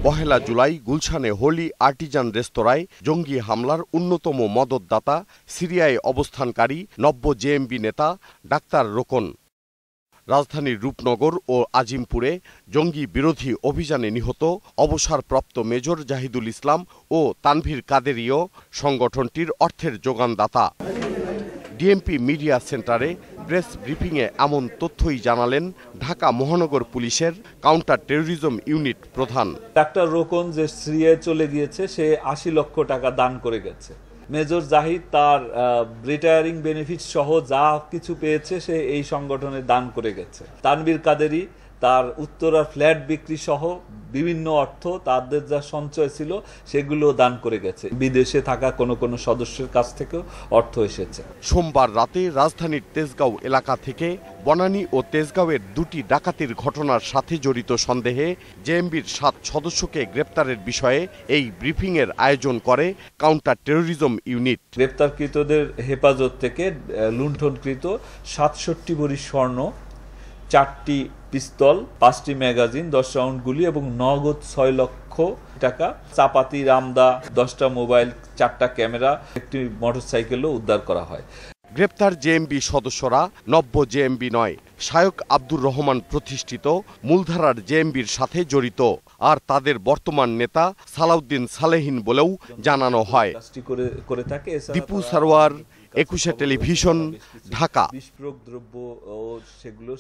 ১ জুলাই গুলশানে Holey Artisan রেস্তোরাঁয় জঙ্গি হামলার অন্যতম মদতদাতা সিরিয়ায় অবস্থানকারী নব্য জেএমবি নেতা ডাক্তার রোকন। রাজধানীর রূপনগর ও আজিমপুরে জঙ্গি বিরোধী অভিযানে নিহত অবসরপ্রাপ্ত মেজর জাহিদুল ইসলাম ও তানভীর কাদেরীও সংগঠনটির অর্থের যোগানদাতা। ডিএমপি মিডিয়া সেন্টারে প্রেস ব্রিফিংয়ে এমন তথ্যই জানালেন ঢাকা মহানগর পুলিশের কাউন্টার টেরোরিজম ইউনিট প্রধান। ডাক্তার রোকন যে সিরিয়ায় চলে গিয়েছে, সে ৮০ লক্ষ টাকা দান করে গেছে। মেজর জাহিদ তার রিটায়ারিং বেনিফিট সহ যা কিছু পেয়েছে সে এই সংগঠনে দান করে গেছে। তানভীর কাদেরী তার উত্তরার ফ্ল্যাট বিক্রি সহ বিভিন্ন অর্থ তাদের যা সঞ্চয় ছিল সেগুলো দান করে গেছে। বিদেশে থাকা কোনো সদস্যের কাছ থেকেও অর্থ এসেছে। সোমবার রাতে রাজধানীর তেজগাঁও এলাকা থেকে বনানী ও তেজগাঁওয়ের ২টি ডাকাতির ঘটনার সাথে জড়িত সন্দেহে জেএমবির ৭ সদস্যকে গ্রেপ্তারের বিষয়ে এই ব্রিফিংয়ের আয়োজন করে কাউন্টার টেরোরিজম ইউনিট। গ্রেপ্তারকৃতদের হেফাজত থেকে লুণ্ঠনকৃত ৬৭ ভরি স্বর্ণ, ৪টি পিস্তল, 5টি ম্যাগাজিন, 10 রাউন্ড গুলি এবং নগদ ৬ লক্ষ টাকা, চাপাতি, রামদা, 10টা মোবাইল, 4টা ক্যামেরা, একটি মোটরসাইকেলও উদ্ধার করা হয়। গ্রেপ্তার জেএমবি সদস্যরা নব্য জেএমবি নয়, শায়ক আব্দুর রহমান প্রতিষ্ঠিত মূলধারার জেএমবির সাথে জড়িত, আর তাদের বর্তমান নেতা সালাউদ্দিন সালেহীন বলেও জানানো হয়। দীপু সারোয়ার, ২১ টেলিভিশন, ঢাকা। বিস্ফোরক দ্রব্য ও সেগুলো